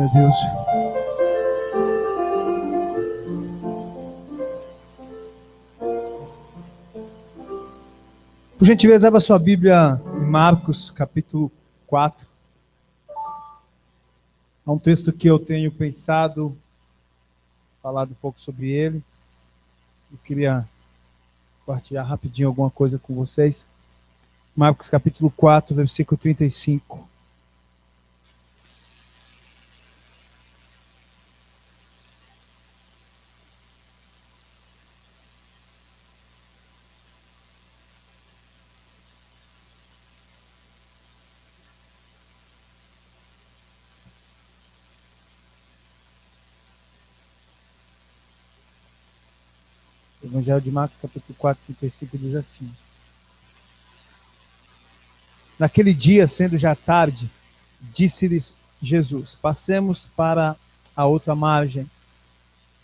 Glória a Deus. Por gentileza, abra sua Bíblia em Marcos, capítulo 4. É um texto que eu tenho pensado, falado um pouco sobre ele. Eu queria compartilhar rapidinho alguma coisa com vocês. Marcos, capítulo 4, versículo 35. O Evangelho de Marcos, capítulo 4, 35, diz assim: Naquele dia, sendo já tarde, disse-lhes Jesus: Passemos para a outra margem.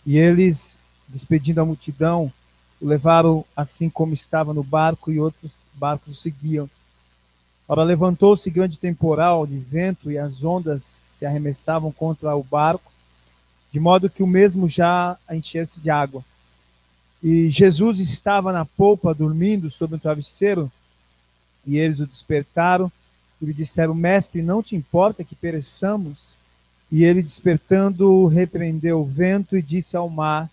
E eles, despedindo a multidão, o levaram assim como estava no barco, e outros barcos o seguiam. Ora, levantou-se grande temporal de vento, e as ondas se arremessavam contra o barco, de modo que o mesmo já enchesse de água. E Jesus estava na polpa, dormindo sobre um travesseiro, e eles o despertaram e lhe disseram: Mestre, não te importa que pereçamos? E ele, despertando, repreendeu o vento e disse ao mar: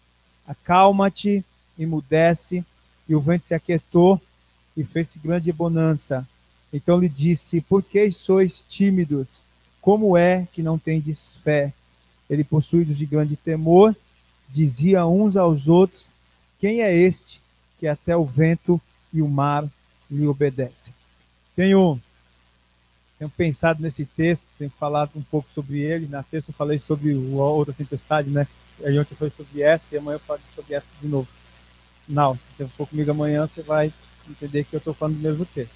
Acalma-te, emudece. E o vento se aquietou e fez-se grande bonança. Então lhe disse: Por que sois tímidos? Como é que não tendes fé? Ele, possuído de grande temor, dizia uns aos outros: Quem é este que até o vento e o mar lhe obedecem? Tenho pensado nesse texto, tenho falado um pouco sobre ele. Na terça eu falei sobre a outra tempestade, né? Aí ontem eu falei sobre essa, e amanhã eu falo sobre essa de novo. Não, se você for comigo amanhã, você vai entender que eu estou falando do mesmo texto.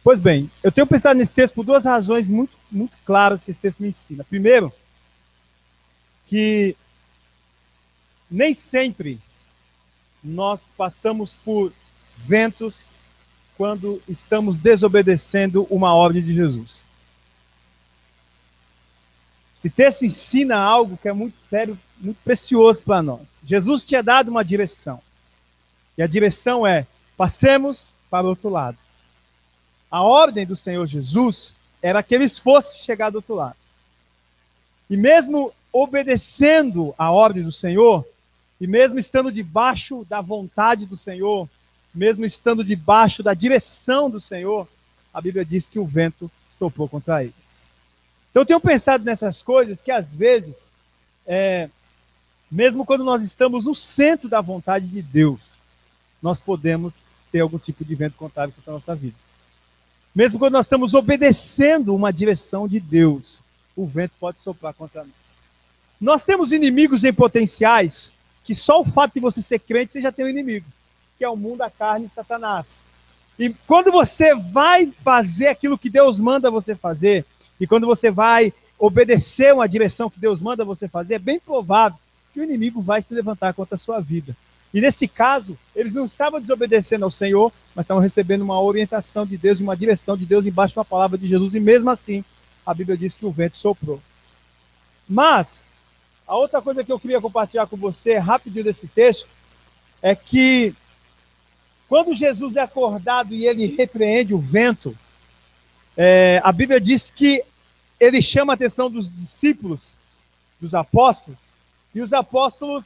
Pois bem, eu tenho pensado nesse texto por duas razões muito, muito claras que esse texto me ensina. Primeiro, que nem sempre nós passamos por ventos quando estamos desobedecendo uma ordem de Jesus. Esse texto ensina algo que é muito sério, muito precioso para nós. Jesus tinha dado uma direção. E a direção é: passemos para o outro lado. A ordem do Senhor Jesus era que eles fossem chegar do outro lado. E mesmo obedecendo a ordem do Senhor, e mesmo estando debaixo da vontade do Senhor, mesmo estando debaixo da direção do Senhor, a Bíblia diz que o vento soprou contra eles. Então eu tenho pensado nessas coisas que às vezes, mesmo quando nós estamos no centro da vontade de Deus, nós podemos ter algum tipo de vento contrário contra a nossa vida. Mesmo quando nós estamos obedecendo uma direção de Deus, o vento pode soprar contra nós. Nós temos inimigos em potenciais que só o fato de você ser crente, você já tem um inimigo, que é o mundo, a carne e Satanás. E quando você vai fazer aquilo que Deus manda você fazer, e quando você vai obedecer uma direção que Deus manda você fazer, é bem provável que o inimigo vai se levantar contra a sua vida. E nesse caso, eles não estavam desobedecendo ao Senhor, mas estavam recebendo uma orientação de Deus, uma direção de Deus embaixo da palavra de Jesus, e mesmo assim, a Bíblia diz que o vento soprou. Mas a outra coisa que eu queria compartilhar com você, rapidinho desse texto, é que quando Jesus é acordado e ele repreende o vento, a Bíblia diz que ele chama a atenção dos discípulos, dos apóstolos, e os apóstolos,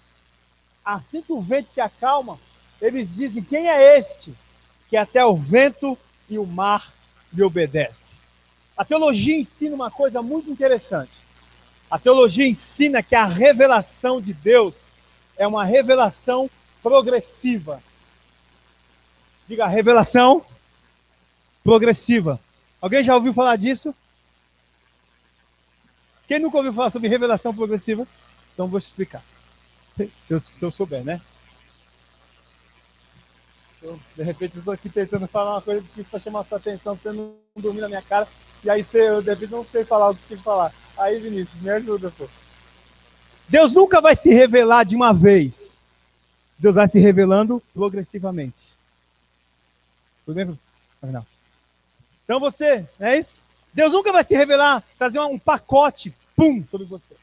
assim que o vento se acalma, eles dizem: Quem é este que até o vento e o mar lhe obedece? A teologia ensina uma coisa muito interessante. A teologia ensina que a revelação de Deus é uma revelação progressiva. Diga: revelação progressiva. Alguém já ouviu falar disso? Quem nunca ouviu falar sobre revelação progressiva? Então vou te explicar. Se eu souber, né? De repente eu estou aqui tentando falar uma coisa difícil para chamar a sua atenção, você não dormir na minha cara, e aí eu de repente não sei falar o que tem que falar. Aí, Vinícius, me ajuda, pô. Deus nunca vai se revelar de uma vez. Deus vai se revelando progressivamente. Tudo bem? Não. Então você, é isso? Deus nunca vai se revelar, trazer um pacote pum, sobre você.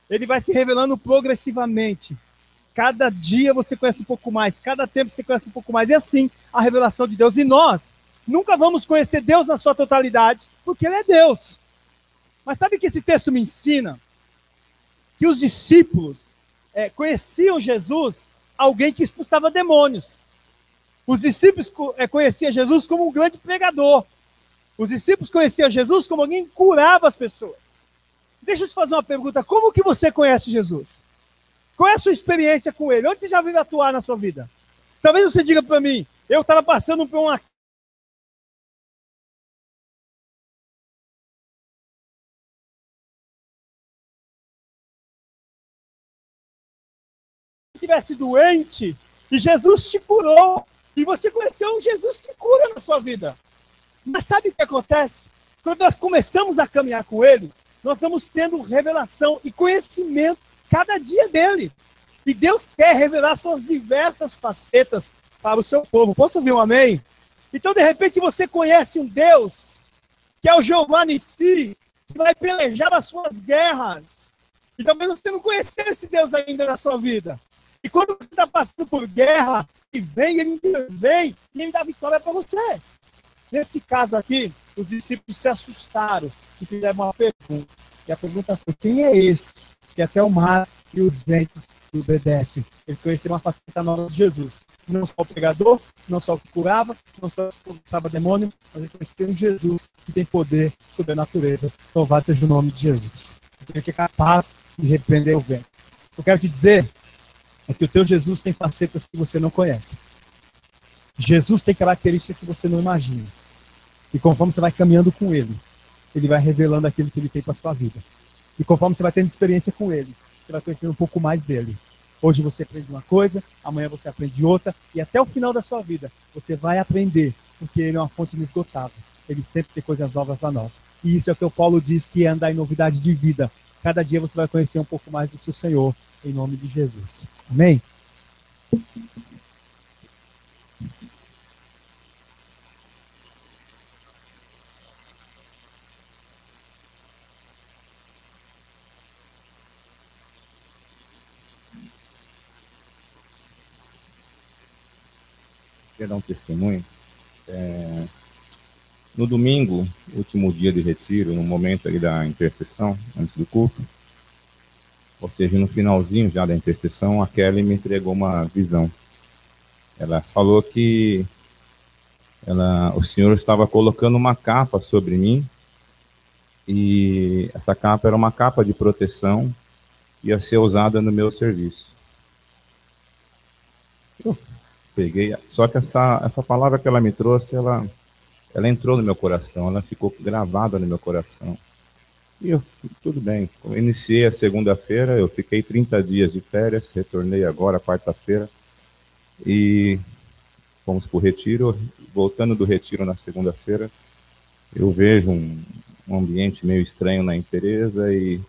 Ele vai se revelando progressivamente. Cada dia você conhece um pouco mais, cada tempo você conhece um pouco mais. E assim, a revelação de Deus. E nós nunca vamos conhecer Deus na sua totalidade, porque Ele é Deus. Mas sabe que esse texto me ensina? Que os discípulos conheciam Jesus, alguém que expulsava demônios. Os discípulos conheciam Jesus como um grande pregador. Os discípulos conheciam Jesus como alguém que curava as pessoas. Deixa eu te fazer uma pergunta. Como que você conhece Jesus? Qual é a sua experiência com Ele? Onde você já viu atuar na sua vida? Talvez você diga para mim, eu estava passando por uma... estivesse doente e Jesus te curou. E você conheceu um Jesus que cura na sua vida. Mas sabe o que acontece? Quando nós começamos a caminhar com Ele, nós vamos tendo revelação e conhecimento cada dia dele. E Deus quer revelar suas diversas facetas para o seu povo. Posso ouvir um amém? Então, de repente, você conhece um Deus, que é o Jeová Nissi, que vai pelejar as suas guerras. E talvez você não conheceu esse Deus ainda na sua vida. E quando você está passando por guerra, ele vem e ele dá vitória para você. Nesse caso aqui, os discípulos se assustaram e fizeram uma pergunta. E a pergunta foi, quem é esse que até o mar e os ventos obedecem? Eles conheceram uma faceta nova de Jesus. Não só o pregador, não só o que curava, não só o que expulsava demônio, mas eles conheceram um Jesus que tem poder sobre a natureza. Louvado seja o nome de Jesus. Ele que é capaz de repreender o vento. Eu quero te dizer é que o teu Jesus tem facetas que você não conhece. Jesus tem características que você não imagina. E conforme você vai caminhando com Ele, Ele vai revelando aquilo que Ele tem para a sua vida. E conforme você vai tendo experiência com Ele, você vai conhecendo um pouco mais dEle. Hoje você aprende uma coisa, amanhã você aprende outra, e até o final da sua vida, você vai aprender, porque Ele é uma fonte inesgotável. Ele sempre tem coisas novas para nós. E isso é o que o Paulo diz, que é andar em novidade de vida. Cada dia você vai conhecer um pouco mais do seu Senhor, em nome de Jesus. Amém? Quer dar um testemunho? No domingo, último dia de retiro, no momento ali da intercessão, antes do culto, ou seja, no finalzinho já da intercessão, a Kelly me entregou uma visão. Ela falou que o Senhor estava colocando uma capa sobre mim, e essa capa era uma capa de proteção, ia ser usada no meu serviço. Eu peguei, só que essa palavra que ela me trouxe, ela entrou no meu coração, ela ficou gravada no meu coração. E tudo bem, eu iniciei a segunda-feira, eu fiquei 30 dias de férias, retornei agora, quarta-feira, e fomos para o retiro. Voltando do retiro na segunda-feira, eu vejo um ambiente meio estranho na empresa e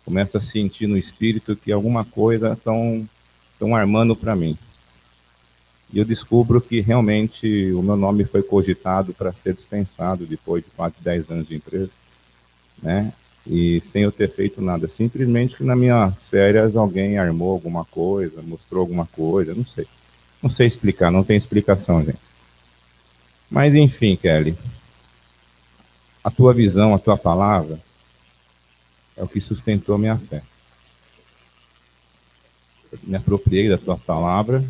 começo a sentir no espírito que alguma coisa estão armando para mim. E eu descubro que realmente o meu nome foi cogitado para ser dispensado depois de quase 10 anos de empresa, né? E sem eu ter feito nada. Simplesmente que nas minhas férias alguém armou alguma coisa, mostrou alguma coisa, não sei. Não sei explicar, não tem explicação, gente. Mas enfim, Kelly, a tua visão, a tua palavra é o que sustentou minha fé. Eu me apropriei da tua palavra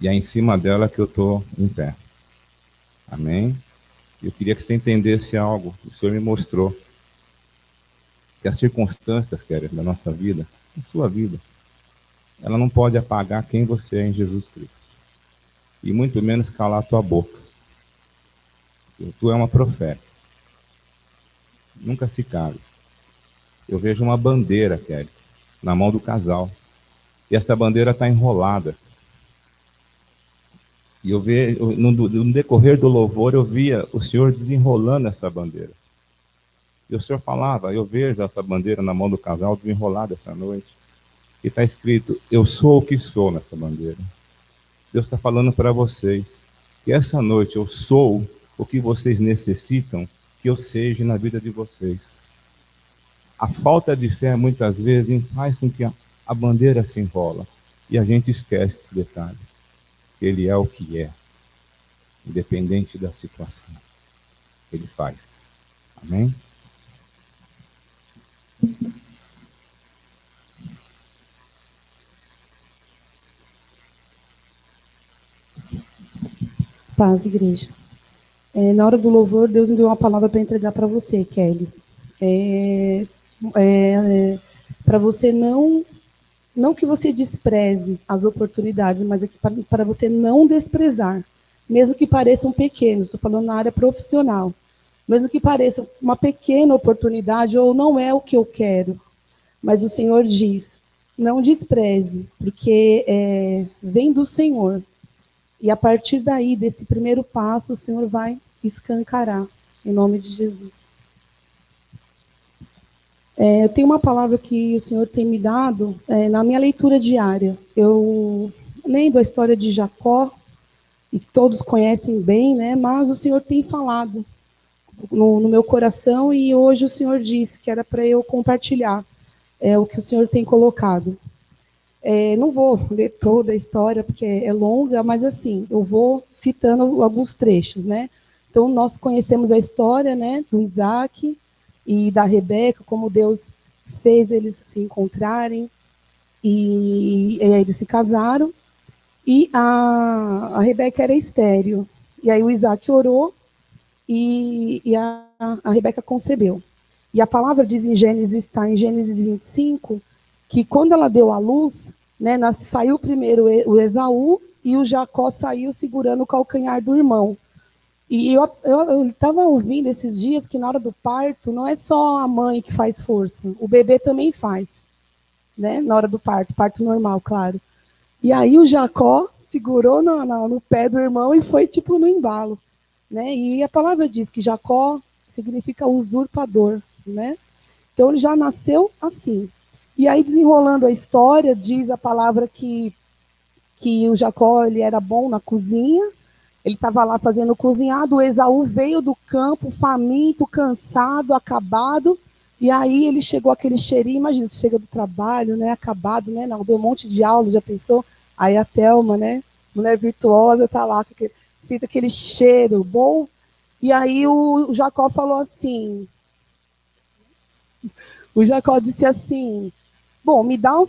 e é em cima dela que eu estou em pé. Amém? Eu queria que você entendesse algo que o Senhor me mostrou. Que as circunstâncias, Kelly, da nossa vida, da sua vida, ela não pode apagar quem você é em Jesus Cristo. E muito menos calar a tua boca. Tu é uma profeta. Nunca se cale. Eu vejo uma bandeira, Kelly, na mão do casal. E essa bandeira está enrolada. E eu vejo, no decorrer do louvor, eu via o Senhor desenrolando essa bandeira. E o Senhor falava, eu vejo essa bandeira na mão do casal desenrolada essa noite. E está escrito, eu sou o que sou nessa bandeira. Deus está falando para vocês que essa noite eu sou o que vocês necessitam que eu seja na vida de vocês. A falta de fé, muitas vezes, faz com que a bandeira se enrola. E a gente esquece esse detalhe. Ele é o que é, independente da situação. Ele faz. Amém? Paz, igreja. Na hora do louvor, Deus me deu uma palavra para entregar para você, Kelly. Para você não que você despreze as oportunidades, mas é para você não desprezar, mesmo que pareçam pequenos. Estou falando na área profissional. Mesmo que pareça uma pequena oportunidade ou não é o que eu quero, mas o Senhor diz, não despreze, porque vem do Senhor. E a partir daí, desse primeiro passo, o Senhor vai escancarar, em nome de Jesus. Eu tenho uma palavra que o Senhor tem me dado na minha leitura diária. Eu lendo a história de Jacó, e todos conhecem bem, né? Mas o Senhor tem falado no meu coração, e hoje o Senhor disse que era para eu compartilhar o que o Senhor tem colocado. Não vou ler toda a história, porque é longa, mas assim, eu vou citando alguns trechos, né? Então, nós conhecemos a história, né, do Isaac e da Rebeca, como Deus fez eles se encontrarem, e eles se casaram, e a Rebeca era estéril. E aí o Isaac orou, e a Rebeca concebeu. E a palavra diz em Gênesis, está em Gênesis 25, que quando ela deu à luz, né, saiu primeiro o Esaú e o Jacó saiu segurando o calcanhar do irmão. E eu estava ouvindo esses dias que na hora do parto não é só a mãe que faz força, o bebê também faz, né, na hora do parto normal, claro. E aí o Jacó segurou no pé do irmão e foi tipo no embalo, né? E a palavra diz que Jacó significa usurpador, né? Então ele já nasceu assim. E aí, desenrolando a história, diz a palavra que o Jacó ele era bom na cozinha, ele estava lá fazendo cozinhado, o Esaú veio do campo, faminto, cansado, acabado, e aí ele chegou aquele cheirinho, imagina, você chega do trabalho, né, acabado, né, não, deu um monte de aula, já pensou? Aí a Thelma, né, mulher virtuosa, está lá, sinta aquele cheiro bom, e aí o Jacó falou assim, o Jacó disse assim, bom, me dá o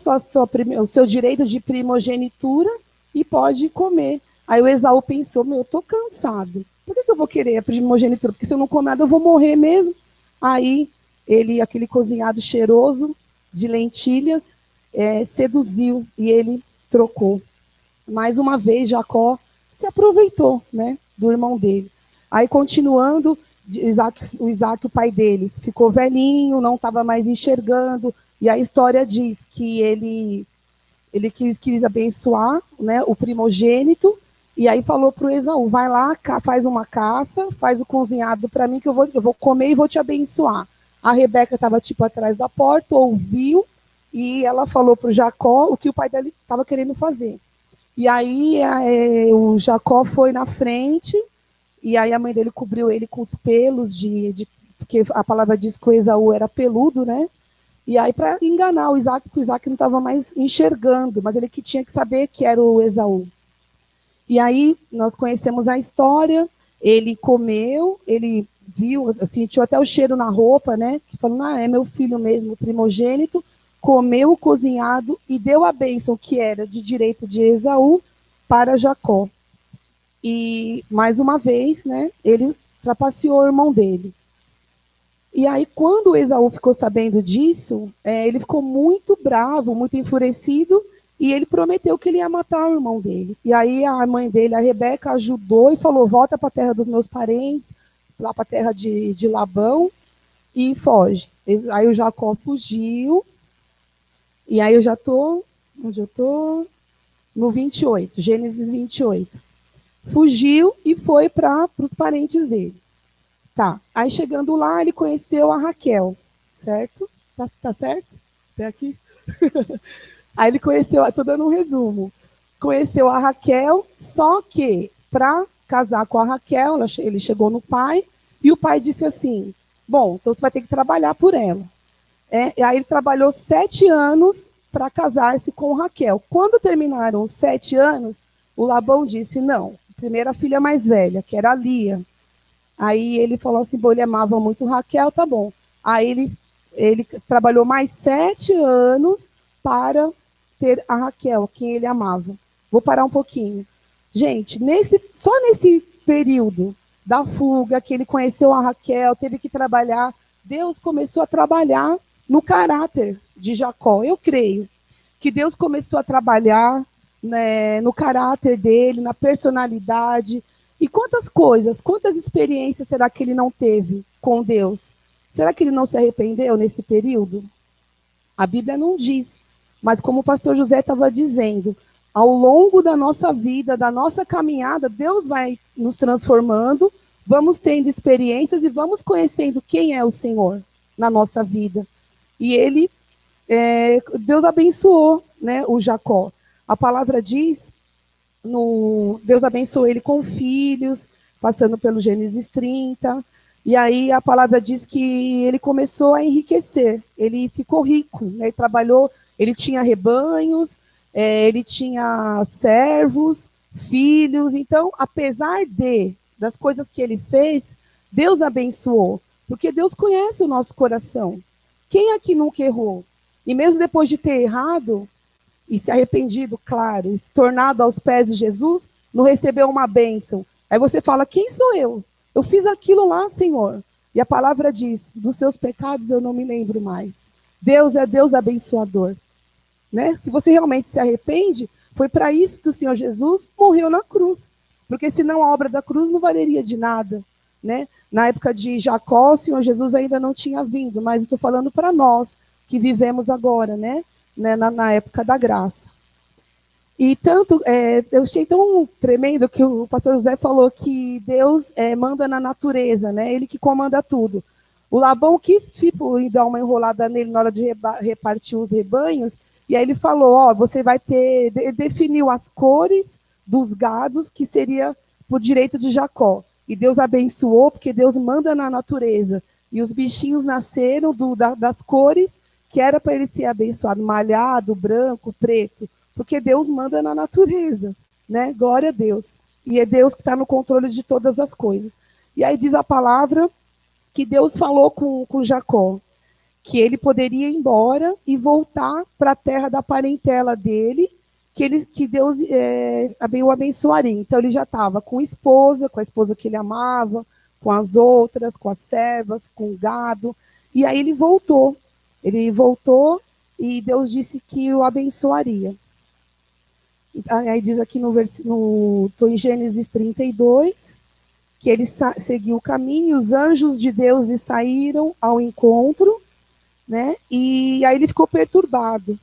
seu direito de primogenitura e pode comer. Aí o Esaú pensou, eu estou cansado. Por que eu vou querer a primogenitura? Porque se eu não comer nada, eu vou morrer mesmo. Aí aquele cozinhado cheiroso de lentilhas, seduziu e ele trocou. Mais uma vez, Jacó se aproveitou, né, do irmão dele. Aí, continuando, o Isaac, o pai deles, ficou velhinho, não estava mais enxergando, e a história diz que ele quis abençoar, né, o primogênito, e aí falou para o Esaú, vai lá, faz uma caça, faz o cozinhado para mim, que eu vou comer e vou te abençoar. A Rebeca estava tipo atrás da porta, ouviu, e ela falou para o Jacó o que o pai dele estava querendo fazer. E aí o Jacó foi na frente, e aí a mãe dele cobriu ele com os pelos, porque a palavra diz que o Esaú era peludo, né? E aí, para enganar o Isaac, porque o Isaac não estava mais enxergando, mas ele que tinha que saber que era o Esaú. E aí, nós conhecemos a história, ele comeu, ele viu, sentiu até o cheiro na roupa, né? Que falou, é meu filho mesmo, primogênito, comeu o cozinhado e deu a bênção que era de direito de Esaú para Jacó. E, mais uma vez, né, ele trapaceou o irmão dele. E aí, quando o Esaú ficou sabendo disso, ele ficou muito bravo, muito enfurecido, e ele prometeu que ele ia matar o irmão dele. E aí a mãe dele, a Rebeca, ajudou e falou, volta para a terra dos meus parentes, lá para a terra de Labão, e foge. Aí o Jacó fugiu, e aí eu já estou, onde eu estou? No 28, Gênesis 28. Fugiu e foi para os parentes dele. Tá, aí chegando lá, ele conheceu a Raquel, certo? Tá certo? Até aqui? Aí ele conheceu, estou dando um resumo, conheceu a Raquel, só que para casar com a Raquel, ele chegou no pai, e o pai disse assim, bom, então você vai ter que trabalhar por ela. E aí ele trabalhou 7 anos para casar-se com Raquel. Quando terminaram os 7 anos, o Labão disse, não, primeiro a filha mais velha, que era a Lia. Aí ele falou assim, bom, ele amava muito Raquel, tá bom. Aí ele trabalhou mais 7 anos para ter a Raquel, quem ele amava. Vou parar um pouquinho. Gente, só nesse período da fuga, que ele conheceu a Raquel, teve que trabalhar, Deus começou a trabalhar no caráter de Jacó. Eu creio que Deus começou a trabalhar, né, no caráter dele, na personalidade. E quantas experiências será que ele não teve com Deus? Será que ele não se arrependeu nesse período? A Bíblia não diz, mas como o pastor José estava dizendo, ao longo da nossa vida, da nossa caminhada, Deus vai nos transformando, vamos tendo experiências e vamos conhecendo quem é o Senhor na nossa vida. E Deus abençoou, né, o Jacó. A palavra diz, Deus abençoou ele com filhos, passando pelo Gênesis 30, e aí a palavra diz que ele começou a enriquecer, ele ficou rico, né, ele trabalhou, ele tinha rebanhos, ele tinha servos, filhos, então, apesar das coisas que ele fez, Deus abençoou, porque Deus conhece o nosso coração. Quem aqui nunca errou? E mesmo depois de ter errado, e se arrependido, claro, e se tornado aos pés de Jesus, não recebeu uma bênção. Aí você fala, quem sou eu? Eu fiz aquilo lá, Senhor. E a palavra diz, dos seus pecados eu não me lembro mais. Deus é Deus abençoador. Né? Se você realmente se arrepende, foi para isso que o Senhor Jesus morreu na cruz. Porque senão a obra da cruz não valeria de nada. Né? Na época de Jacó, o Senhor Jesus ainda não tinha vindo, mas estou falando para nós que vivemos agora, né? Na época da graça. E tanto, eu achei tão tremendo que o pastor José falou que Deus manda na natureza, né? Ele que comanda tudo. O Labão quis dar uma enrolada nele na hora de repartir os rebanhos, e aí ele falou, você vai definiu as cores dos gados que seria por direito de Jacó. E Deus abençoou, porque Deus manda na natureza. E os bichinhos nasceram das cores que era para ele ser abençoado, malhado, branco, preto, porque Deus manda na natureza, né? Glória a Deus. E é Deus que está no controle de todas as coisas. E aí diz a palavra que Deus falou com Jacó, que ele poderia ir embora e voltar para a terra da parentela dele, que Deus o abençoaria. Então ele já estava com a esposa que ele amava, com as outras, com as servas, com o gado, e aí ele voltou. Ele voltou e Deus disse que o abençoaria. Aí diz aqui estou em Gênesis 32, que ele seguiu o caminho, os anjos de Deus lhe saíram ao encontro, né? E aí ele ficou perturbado.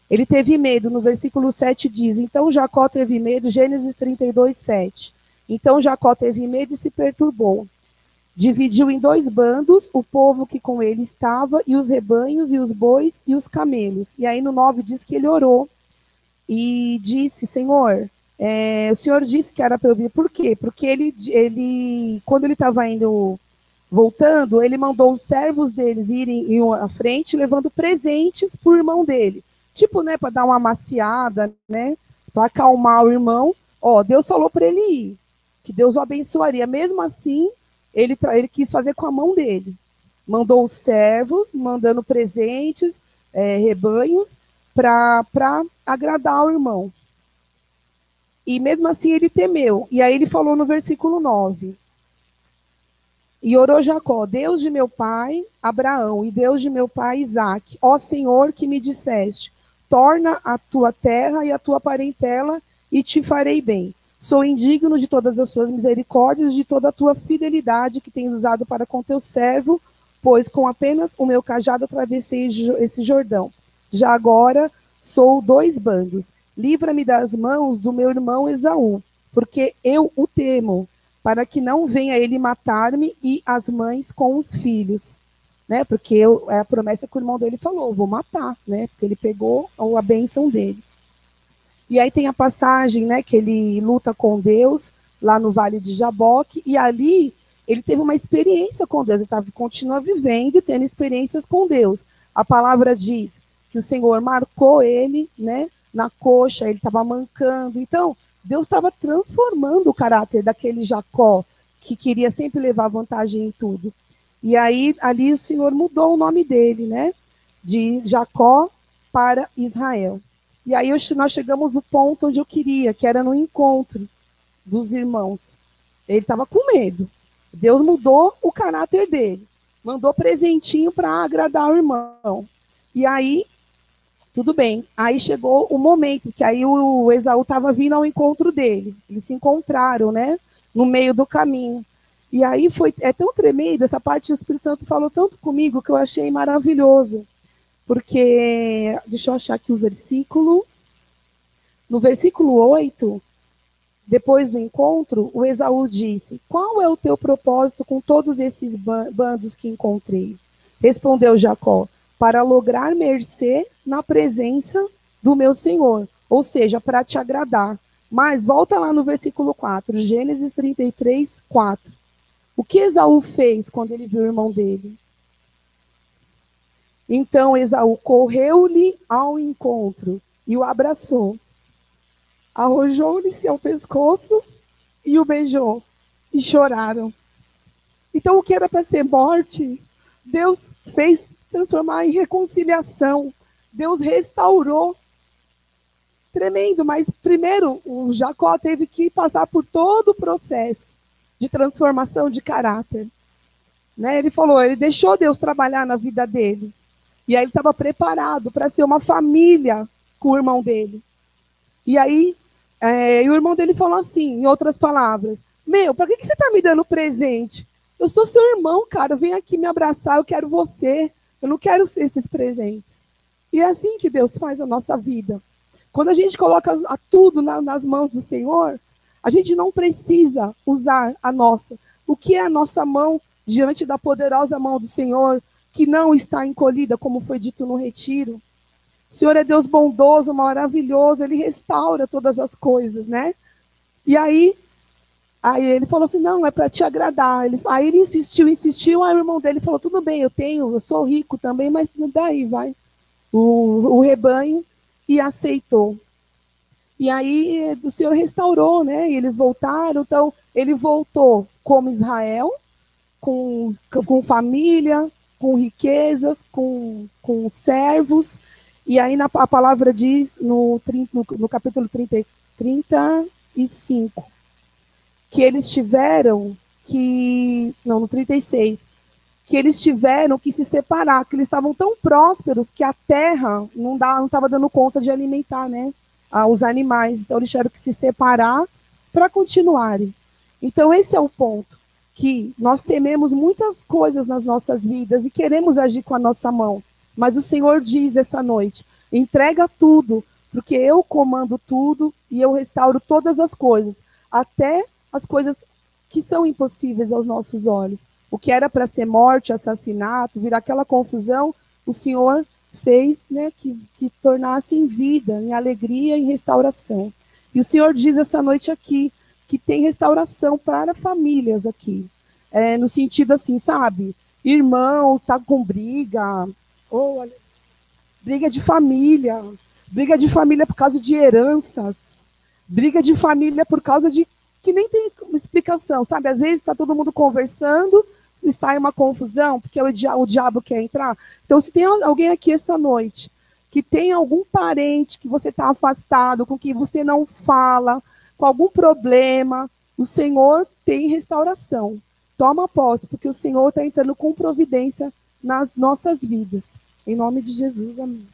Ele teve medo, no versículo 7 diz, então Jacó teve medo, Gênesis 32, 7. Então Jacó teve medo e se perturbou. Dividiu em 2 bandos o povo que com ele estava, e os rebanhos, e os bois, e os camelos. E aí no 9 diz que ele orou e disse, Senhor, o Senhor disse que era para eu vir. Por quê? Porque ele quando ele estava voltando, ele mandou os servos deles irem à frente, levando presentes para o irmão dele. Tipo, né, para dar uma amaciada, né, para acalmar o irmão. Deus falou para ele ir, que Deus o abençoaria. Mesmo assim, ele quis fazer com a mão dele. Mandou os servos, mandando presentes, rebanhos, para agradar o irmão. E mesmo assim ele temeu. E aí ele falou no versículo 9. E orou Jacó, Deus de meu pai Abraão e Deus de meu pai Isaque, ó Senhor que me disseste, torna a tua terra e a tua parentela e te farei bem. Sou indigno de todas as suas misericórdias, de toda a tua fidelidade que tens usado para com teu servo, pois com apenas o meu cajado atravessei esse Jordão. Já agora sou 2 bandos. Livra-me das mãos do meu irmão Esaú, porque eu o temo, para que não venha ele matar-me e as mães com os filhos. Né? Porque é a promessa que o irmão dele falou, vou matar, né? Porque ele pegou a bênção dele. E aí tem a passagem, né, que ele luta com Deus, lá no Vale de Jaboque, e ali ele teve uma experiência com Deus, ele continua vivendo e tendo experiências com Deus. A palavra diz que o Senhor marcou ele, né, na coxa, ele estava mancando. Então, Deus estava transformando o caráter daquele Jacó, que queria sempre levar vantagem em tudo. E aí, ali o Senhor mudou o nome dele, né, de Jacó para Israel. E aí nós chegamos no ponto onde eu queria, que era no encontro dos irmãos. Ele estava com medo. Deus mudou o caráter dele. Mandou presentinho para agradar o irmão. E aí, tudo bem. Aí chegou o momento que aí o Esaú estava vindo ao encontro dele. Eles se encontraram, né? No meio do caminho. E aí é tão tremendo, essa parte do Espírito Santo falou tanto comigo que eu achei maravilhoso. Porque, deixa eu achar aqui o versículo. No versículo 8, depois do encontro, o Esaú disse: qual é o teu propósito com todos esses bandos que encontrei? Respondeu Jacó: para lograr mercê na presença do meu Senhor, ou seja, para te agradar. Mas volta lá no versículo 4, Gênesis 33, 4. O que Esaú fez quando ele viu o irmão dele? Então Esaú correu-lhe ao encontro e o abraçou. Arrojou-lhe-se ao pescoço e o beijou. E choraram. Então o que era para ser morte, Deus fez transformar em reconciliação. Deus restaurou. Tremendo, mas primeiro o Jacó teve que passar por todo o processo de transformação de caráter. Né? Ele deixou Deus trabalhar na vida dele. E aí ele estava preparado para ser uma família com o irmão dele. E aí, o irmão dele falou assim, em outras palavras: para que você está me dando presente? Eu sou seu irmão, cara, vem aqui me abraçar, eu quero você. Eu não quero esses presentes. E é assim que Deus faz a nossa vida. Quando a gente coloca tudo nas mãos do Senhor, a gente não precisa usar a nossa. O que é a nossa mão diante da poderosa mão do Senhor, que não está encolhida, como foi dito no retiro? O Senhor é Deus bondoso, maravilhoso, Ele restaura todas as coisas, né? E aí ele falou assim: não, é para te agradar. Aí ele insistiu, aí o irmão dele falou: tudo bem, eu sou rico também, mas daí vai o rebanho, e aceitou. E aí o Senhor restaurou, né? E eles voltaram. Então ele voltou como Israel, com família, com riquezas, com servos. E aí a palavra diz no capítulo 35, que eles tiveram que... Não, no 36. Que eles tiveram que se separar, que eles estavam tão prósperos que a terra não estava dando conta de alimentar, né, os animais. Então eles tiveram que se separar para continuarem. Então esse é o ponto, que nós tememos muitas coisas nas nossas vidas e queremos agir com a nossa mão. Mas o Senhor diz essa noite: entrega tudo, porque eu comando tudo e eu restauro todas as coisas, até as coisas que são impossíveis aos nossos olhos. O que era para ser morte, assassinato, virar aquela confusão, o Senhor fez, né, que tornasse em vida, em alegria, em restauração. E o Senhor diz essa noite aqui que tem restauração para famílias aqui. No sentido assim, sabe? Irmão tá com briga, briga de família por causa de heranças, briga de família por causa de que nem tem explicação, sabe? Às vezes está todo mundo conversando e sai uma confusão, porque o diabo quer entrar. Então, se tem alguém aqui essa noite que tem algum parente que você está afastado, com quem você não fala, com algum problema, o Senhor tem restauração. Toma posse, porque o Senhor está entrando com providência nas nossas vidas. Em nome de Jesus, amém.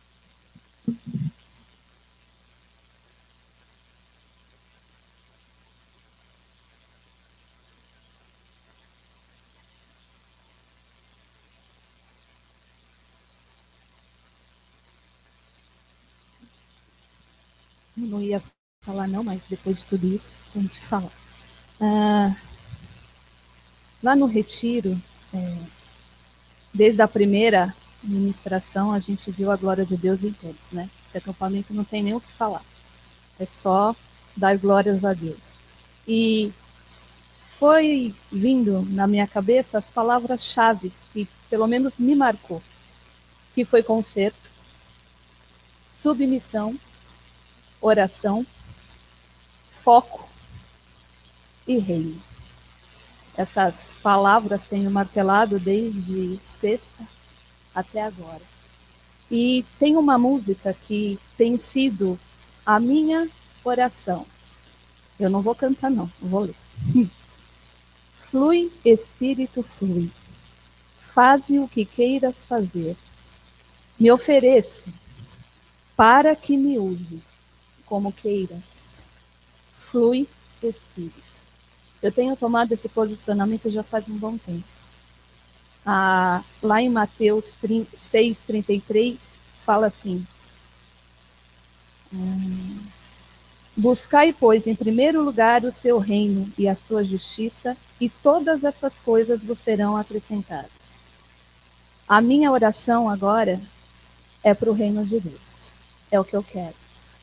Eu não ia falar não, mas depois de tudo isso, vamos te falar. Lá no retiro, desde a primeira ministração, a gente viu a glória de Deus em todos, né? Esse acampamento não tem nem o que falar. É só dar glórias a Deus. E foi vindo na minha cabeça as palavras-chave que pelo menos me marcou. que foi conserto, submissão, oração, foco e reino. Essas palavras tenho martelado desde sexta até agora. E tem uma música que tem sido a minha oração. Eu não vou cantar, não, vou ler. Flui, Espírito, flui. Faze o que queiras fazer. Me ofereço para que me use como queiras. Flui, Espírito. Eu tenho tomado esse posicionamento já faz um bom tempo. Lá em Mateus 6:33, fala assim: buscai, pois, em primeiro lugar o seu reino e a sua justiça, e todas essas coisas vos serão acrescentadas. A minha oração agora é para o reino de Deus. É o que eu quero.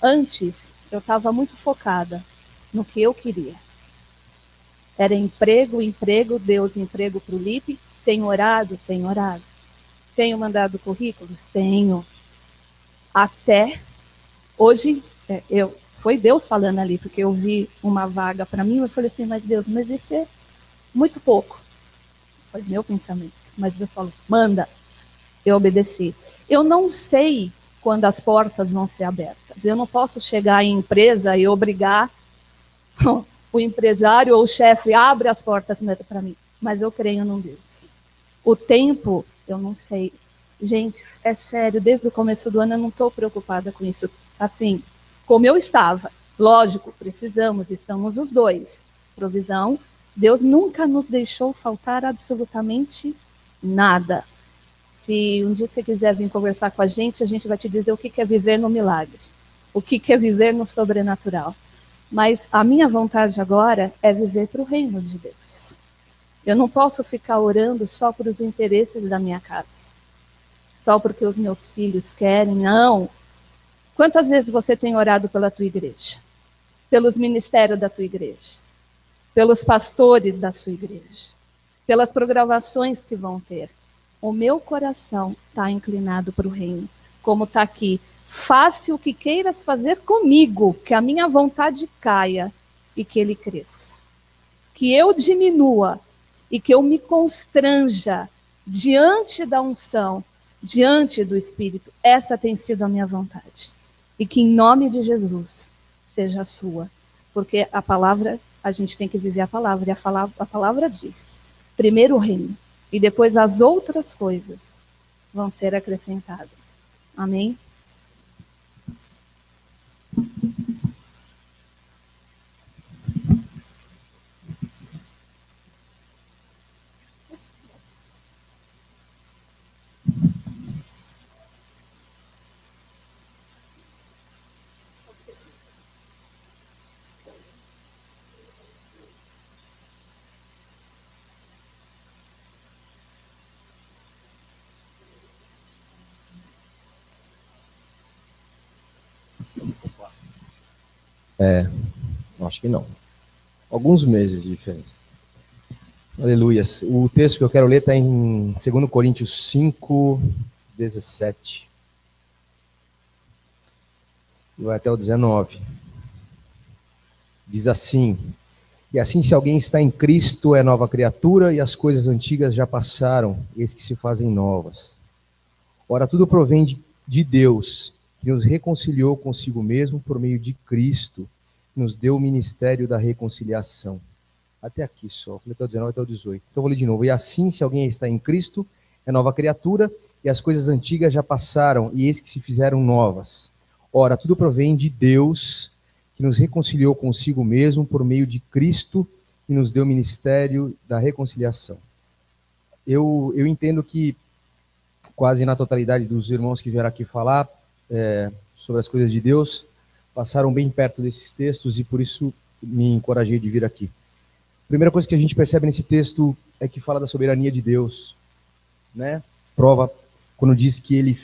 Antes, eu estava muito focada no que eu queria. Era emprego, Deus, emprego para o Lipe. Tenho orado? Tenho orado. Tenho mandado currículos? Tenho. Até hoje, foi Deus falando ali, porque eu vi uma vaga para mim, eu falei assim, mas Deus, mas isso é muito pouco. Foi meu pensamento. Mas Deus falou, manda. Eu obedeci. Eu não sei quando as portas vão ser abertas. Eu não posso chegar em empresa e obrigar o empresário ou o chefe abre as portas para mim. Mas eu creio num Deus. O tempo, eu não sei. Gente, é sério, desde o começo do ano eu não estou preocupada com isso. Assim, como eu estava. Lógico, estamos os dois. Provisão. Deus nunca nos deixou faltar absolutamente nada. Se um dia você quiser vir conversar com a gente vai te dizer o que é viver no milagre. O que é viver no sobrenatural. Mas a minha vontade agora é viver para o reino de Deus. Eu não posso ficar orando só para os interesses da minha casa. Só porque os meus filhos querem, não. Quantas vezes você tem orado pela tua igreja? Pelos ministérios da tua igreja? Pelos pastores da sua igreja? Pelas programações que vão ter? O meu coração está inclinado para o reino. Como está aqui. Faça o que queiras fazer comigo, que a minha vontade caia e que ele cresça. Que eu diminua e que eu me constranja diante da unção, diante do Espírito. Essa tem sido a minha vontade. E que em nome de Jesus seja a sua. Porque a palavra, a gente tem que viver a palavra. E a palavra diz, primeiro o reino, e depois as outras coisas vão ser acrescentadas. Amém? Acho que não. Alguns meses de diferença. Aleluias. O texto que eu quero ler está em 2 Coríntios 5, 17. E vai até o 19. Diz assim: e assim, se alguém está em Cristo, é nova criatura, e as coisas antigas já passaram, eis que se fazem novas. Ora, tudo provém de Deus, que nos reconciliou consigo mesmo por meio de Cristo, nos deu o ministério da reconciliação. Até aqui só, falei até o 19 até o 18. Então vou ler de novo. E assim, se alguém está em Cristo, é nova criatura, e as coisas antigas já passaram, e eis que se fizeram novas. Ora, tudo provém de Deus, que nos reconciliou consigo mesmo por meio de Cristo, e nos deu o ministério da reconciliação. Eu entendo que quase na totalidade dos irmãos que vieram aqui falar sobre as coisas de Deus, passaram bem perto desses textos e por isso me encorajei de vir aqui. A primeira coisa que a gente percebe nesse texto é que fala da soberania de Deus, né? Prova quando diz que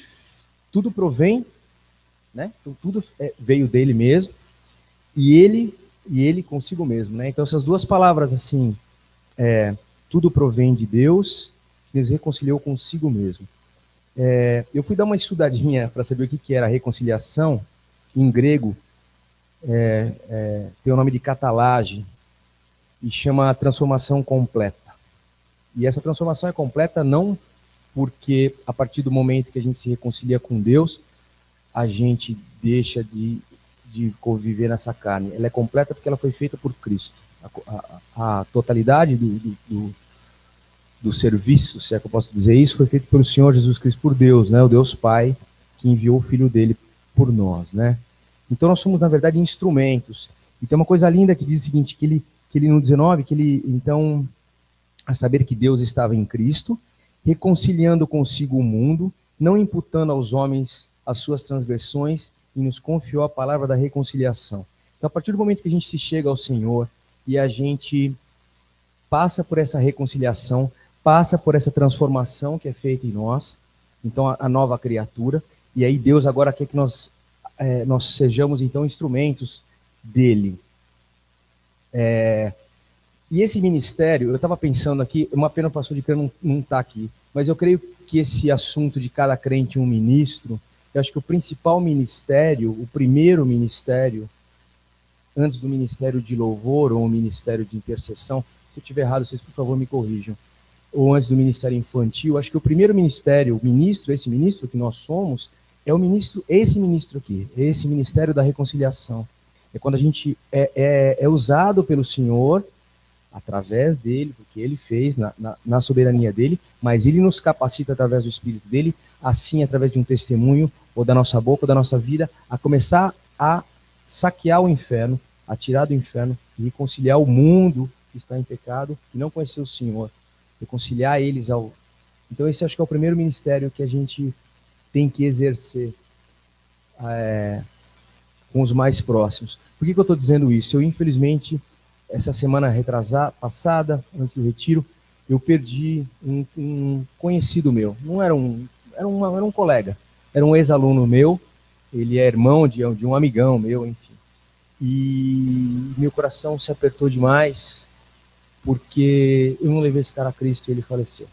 tudo provém, né? Então tudo veio dele mesmo e ele consigo mesmo, né? Então essas duas palavras assim, tudo provém de Deus, que nos reconciliou consigo mesmo. Eu fui dar uma estudadinha para saber o que era reconciliação. Em grego, tem o nome de catalage e chama transformação completa. E essa transformação é completa não porque a partir do momento que a gente se reconcilia com Deus, a gente deixa de conviver nessa carne. Ela é completa porque ela foi feita por Cristo. A totalidade do serviço, se é que eu posso dizer isso, foi feito pelo Senhor Jesus Cristo, por Deus, né? O Deus Pai, que enviou o Filho dele por nós, né? Então nós somos, na verdade, instrumentos. E tem uma coisa linda que diz o seguinte, que ele no 19, então, a saber que Deus estava em Cristo, reconciliando consigo o mundo, não imputando aos homens as suas transgressões, e nos confiou a palavra da reconciliação. Então, a partir do momento que a gente se chega ao Senhor e a gente passa por essa reconciliação, passa por essa transformação que é feita em nós, então a nova criatura, e aí Deus agora quer que nós sejamos então instrumentos dele. E esse ministério, eu estava pensando aqui, uma pena o pastor de Cana não está aqui, mas eu creio que esse assunto de cada crente um ministro, eu acho que o principal ministério, o primeiro ministério, antes do ministério de louvor ou o ministério de intercessão, se eu estiver errado, vocês por favor me corrijam, ou antes do ministério infantil, acho que o primeiro ministério, o ministro, esse ministro que nós somos, é o ministro, esse ministro aqui, esse ministério da reconciliação. É quando a gente é usado pelo Senhor, através dele, porque ele fez na soberania dele, mas ele nos capacita através do Espírito dele, assim através de um testemunho, ou da nossa boca, ou da nossa vida, a começar a saquear o inferno, a tirar do inferno e reconciliar o mundo que está em pecado, que não conheceu o Senhor, reconciliar eles ao... Então esse acho que é o primeiro ministério que a gente tem que exercer com os mais próximos. Por que eu estou dizendo isso? Eu, infelizmente, essa semana passada, antes do retiro, eu perdi um conhecido meu. Não era era um colega, era um ex-aluno meu, ele é irmão de um amigão meu, enfim. E meu coração se apertou demais, porque eu não levei esse cara a Cristo e ele faleceu.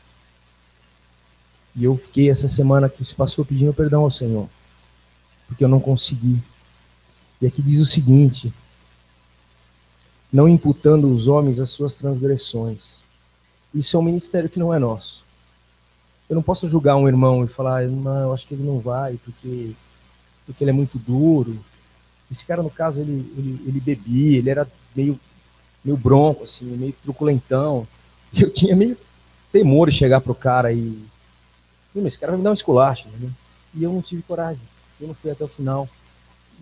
E eu fiquei essa semana que se passou pedindo perdão ao Senhor, porque eu não consegui. E aqui diz o seguinte: não imputando os homens as suas transgressões. Isso é um ministério que não é nosso. Eu não posso julgar um irmão e falar, não, eu acho que ele não vai, porque ele é muito duro. Esse cara, no caso, ele bebia, ele era meio bronco, assim, meio truculentão. E eu tinha meio temor de chegar pro cara e... esse cara vai me dar um esculacho, né? E eu não tive coragem. Eu não fui até o final.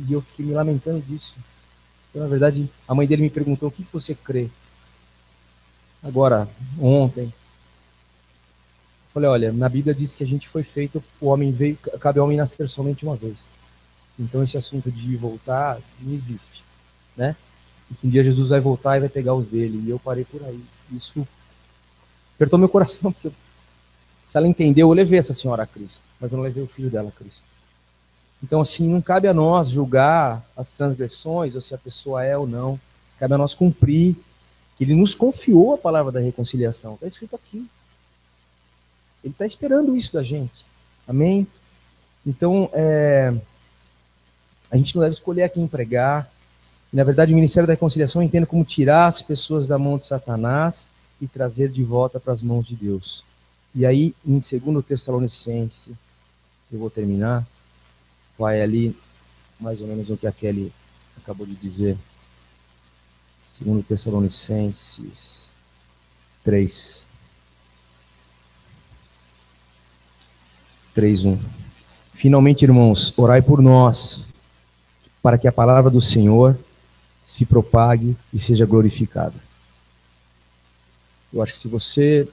E eu fiquei me lamentando disso. Então, na verdade, a mãe dele me perguntou, o que você crê? Agora, ontem, eu falei, olha, na Bíblia diz que a gente foi feito, o homem veio, cabe ao homem nascer somente uma vez. Então esse assunto de voltar não existe, né? E que um dia Jesus vai voltar e vai pegar os dele. E eu parei por aí. Isso apertou meu coração, porque se ela entendeu, eu levei essa senhora a Cristo, mas eu não levei o filho dela a Cristo. Então, assim, não cabe a nós julgar as transgressões, ou se a pessoa é ou não. Cabe a nós cumprir, que ele nos confiou a palavra da reconciliação. Está escrito aqui. Ele está esperando isso da gente. Amém? Então, a gente não deve escolher a quem pregar. Na verdade, o Ministério da Reconciliação eu entendo como tirar as pessoas da mão de Satanás e trazer de volta para as mãos de Deus. E aí, em 2 Tessalonicenses, eu vou terminar, vai ali, mais ou menos o que a Kelly acabou de dizer. 2 Tessalonicenses 3. 3:1. Finalmente, irmãos, orai por nós, para que a palavra do Senhor se propague e seja glorificada. Eu acho que se você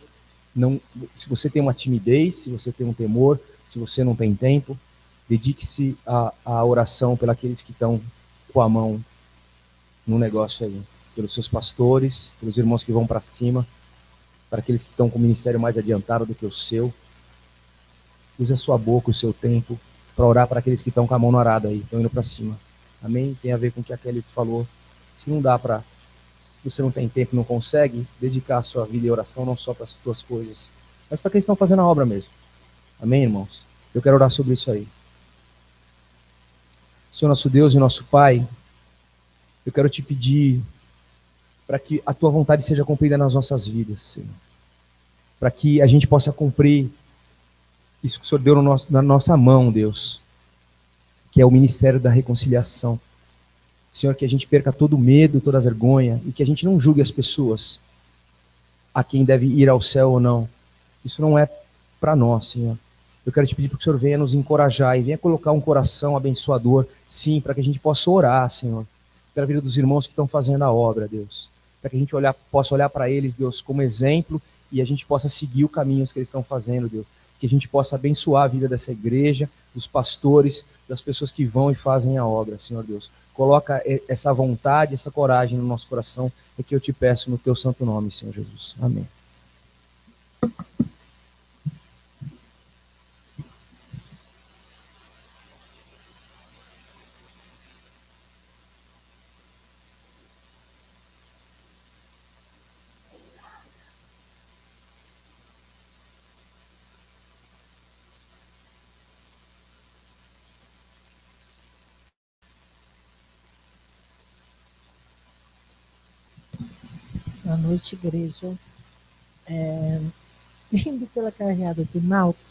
tem uma timidez, se você tem um temor, se você não tem tempo, dedique-se à oração pelos aqueles que estão com a mão no negócio aí, pelos seus pastores, pelos irmãos que vão para cima, para aqueles que estão com o ministério mais adiantado do que o seu. Use a sua boca, o seu tempo, para orar para aqueles que estão com a mão no arado aí, estão indo para cima. Amém? Tem a ver com o que a Kelly falou. Se não dá para, se você não tem tempo, não consegue, dedicar a sua vida e oração não só para as suas coisas, mas para quem estão fazendo a obra mesmo. Amém, irmãos? Eu quero orar sobre isso aí. Senhor nosso Deus e nosso Pai, eu quero te pedir para que a tua vontade seja cumprida nas nossas vidas, Senhor. Para que a gente possa cumprir isso que o Senhor deu na nossa mão, Deus, que é o ministério da reconciliação. Senhor, que a gente perca todo o medo, toda a vergonha, e que a gente não julgue as pessoas a quem deve ir ao céu ou não. Isso não é para nós, Senhor. Eu quero te pedir para que o Senhor venha nos encorajar e venha colocar um coração abençoador, sim, para que a gente possa orar, Senhor, pela vida dos irmãos que estão fazendo a obra, Deus. Para que a gente possa olhar para eles, Deus, como exemplo e a gente possa seguir o caminho que eles estão fazendo, Deus. Que a gente possa abençoar a vida dessa igreja, dos pastores, das pessoas que vão e fazem a obra, Senhor Deus. Coloca essa vontade, essa coragem no nosso coração, é que eu te peço no teu santo nome, Senhor Jesus. Amém. Boa noite, igreja. Indo pela carreada do Náutico,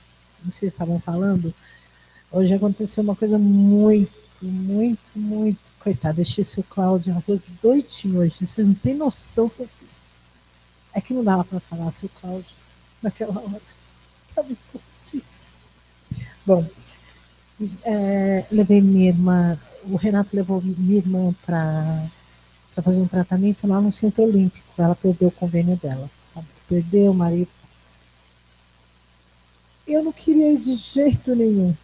vocês estavam falando, hoje aconteceu uma coisa muito, coitada, deixei seu Cláudio arroz doidinho hoje, vocês não têm noção que eu fiz. É que não dava para falar seu Cláudio naquela hora, estava impossível. Bom, levei minha irmã, o Renato levou minha irmã para fazer um tratamento lá no Centro Olímpico. Ela perdeu o convênio dela. Perdeu o marido. Eu não queria ir de jeito nenhum.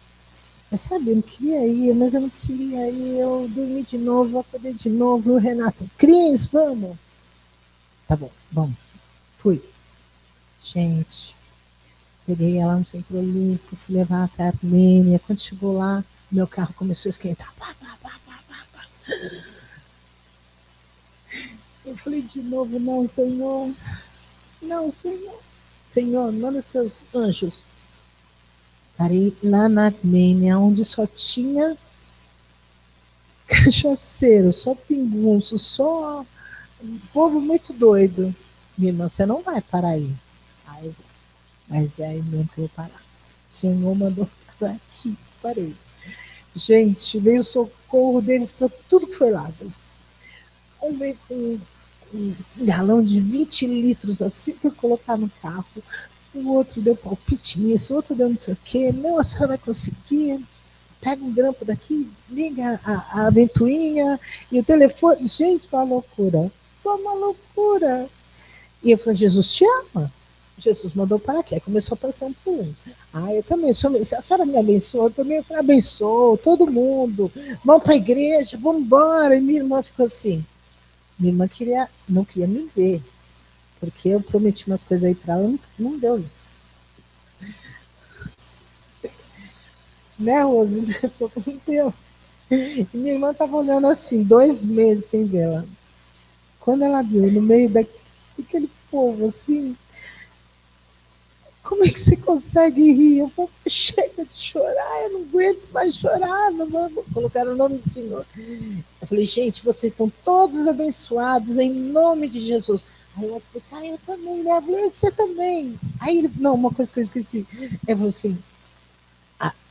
Mas sabe, eu não queria ir, mas eu não queria ir. Eu dormi de novo, acordei de novo. E o Renato, Cris, vamos. Tá bom, vamos. Fui. Gente, peguei ela no Centro Olímpico, fui levar até a Armênia. Quando chegou lá, meu carro começou a esquentar. Eu falei de novo, não, Senhor. Não, Senhor. Senhor, manda seus anjos. Parei lá na Armênia, onde só tinha cachaceiro, só pingunço, só um povo muito doido. Minha irmã, você não vai parar aí. Mas é aí mesmo que eu vou parar. O Senhor mandou parar aqui, parei. Gente, veio o socorro deles para tudo que foi lado. Um veio com um galão de 20 litros assim para colocar no carro. O outro deu palpite nisso, o outro deu não sei o quê. Não, a senhora vai conseguir. Pega um grampo daqui, liga a ventoinha e o telefone. Gente, foi uma loucura. Foi uma loucura. E eu falei, Jesus te ama. Jesus mandou para quê? Começou a passar um por um. Eu também sou. Se a senhora me abençoou, eu também abençoo todo mundo. Vamos para a igreja, vamos embora. E minha irmã ficou assim. Minha irmã não queria me ver, porque eu prometi umas coisas aí para ela, não deu. Né, Rose? Só não deu. E minha irmã estava olhando assim, 2 meses sem vê-la. Quando ela viu, no meio daquele povo assim, como é que você consegue rir? Eu falei, chega de chorar, eu não aguento mais chorar, não vou colocar o nome do Senhor. Eu falei, gente, vocês estão todos abençoados em nome de Jesus. Aí ela falou assim, eu também, né? Eu falei, você também. Aí ele, não, uma coisa que eu esqueci. Ele falou assim,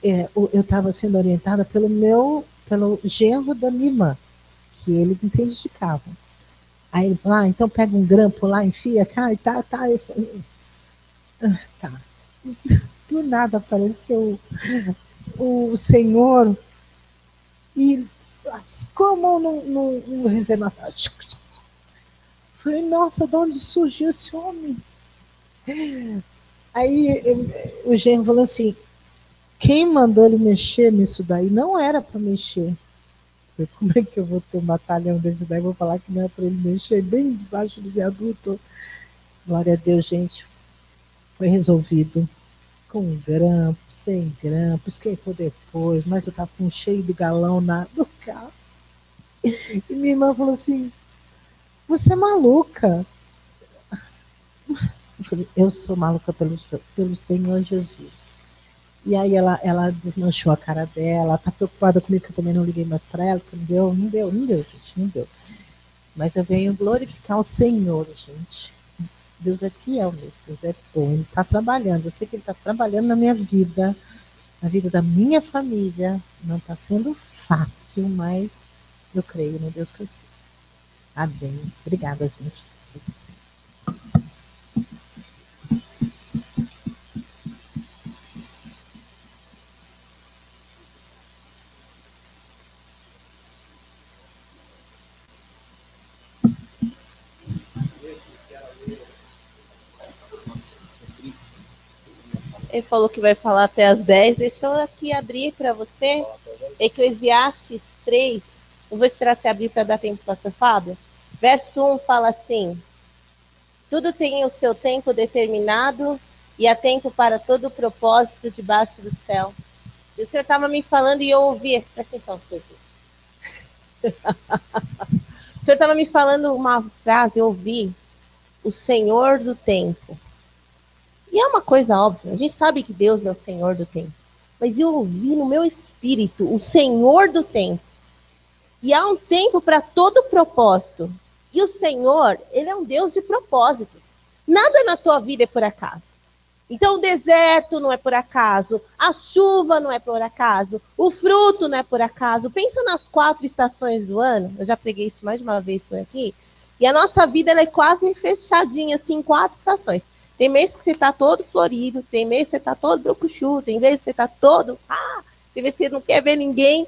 eu estava sendo orientada pelo genro da minha irmã, que ele entende de carro. Aí ele falou, então pega um grampo lá, enfia cá e tá. Eu falei, tá. Do nada apareceu o Senhor e lascou a mão no reservatório. Falei, nossa, de onde surgiu esse homem? Aí o genro falou assim, quem mandou ele mexer nisso daí não era para mexer. Falei, como é que eu vou ter um batalhão desse daí? Vou falar que não é para ele mexer bem debaixo do viaduto. Glória a Deus, gente. Foi resolvido com grampo, sem grampo, esquentou depois, mas eu estava com cheio do galão no carro. E minha irmã falou assim, você é maluca. Eu falei, eu sou maluca pelo Senhor Jesus. E aí ela desmanchou a cara dela, tá preocupada comigo, que eu também não liguei mais para ela, porque não deu, gente, não deu. Mas eu venho glorificar o Senhor, gente. Deus é fiel mesmo, Deus é bom, Ele está trabalhando. Eu sei que Ele está trabalhando na minha vida, na vida da minha família. Não está sendo fácil, mas eu creio no Deus que eu sei. Amém. Obrigada, gente. Ele falou que vai falar até as 10. Deixa eu aqui abrir para você. Eclesiastes 3. Eu vou esperar você abrir para dar tempo para o pastor Fábio. Verso 1 fala assim: tudo tem o seu tempo determinado e há tempo para todo o propósito debaixo do céu. E o senhor estava me falando e eu ouvi. Presta atenção, senhor. O senhor estava me falando uma frase, eu ouvi: o Senhor do tempo. E é uma coisa óbvia, a gente sabe que Deus é o Senhor do tempo. Mas eu ouvi no meu espírito o Senhor do tempo. E há um tempo para todo propósito. E o Senhor, Ele é um Deus de propósitos. Nada na tua vida é por acaso. Então o deserto não é por acaso, a chuva não é por acaso, o fruto não é por acaso. Pensa nas 4 estações do ano, eu já preguei isso mais de uma vez por aqui. E a nossa vida ela é quase fechadinha, assim, em 4 estações. Tem mês que você está todo florido, tem mês que você está todo brocuchu, tem mês que você está todo... tem mês que você não quer ver ninguém.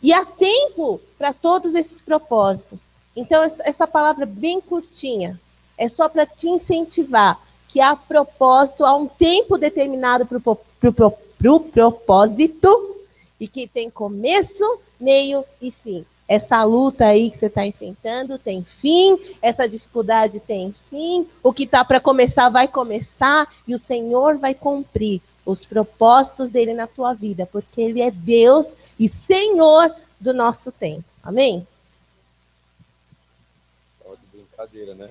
E há tempo para todos esses propósitos. Então, essa palavra bem curtinha é só para te incentivar que há propósito, há um tempo determinado para o propósito e que tem começo, meio e fim. Essa luta aí que você está enfrentando tem fim, essa dificuldade tem fim, o que está para começar vai começar e o Senhor vai cumprir os propósitos dele na tua vida, porque ele é Deus e Senhor do nosso tempo. Amém? Ó, de brincadeira, né?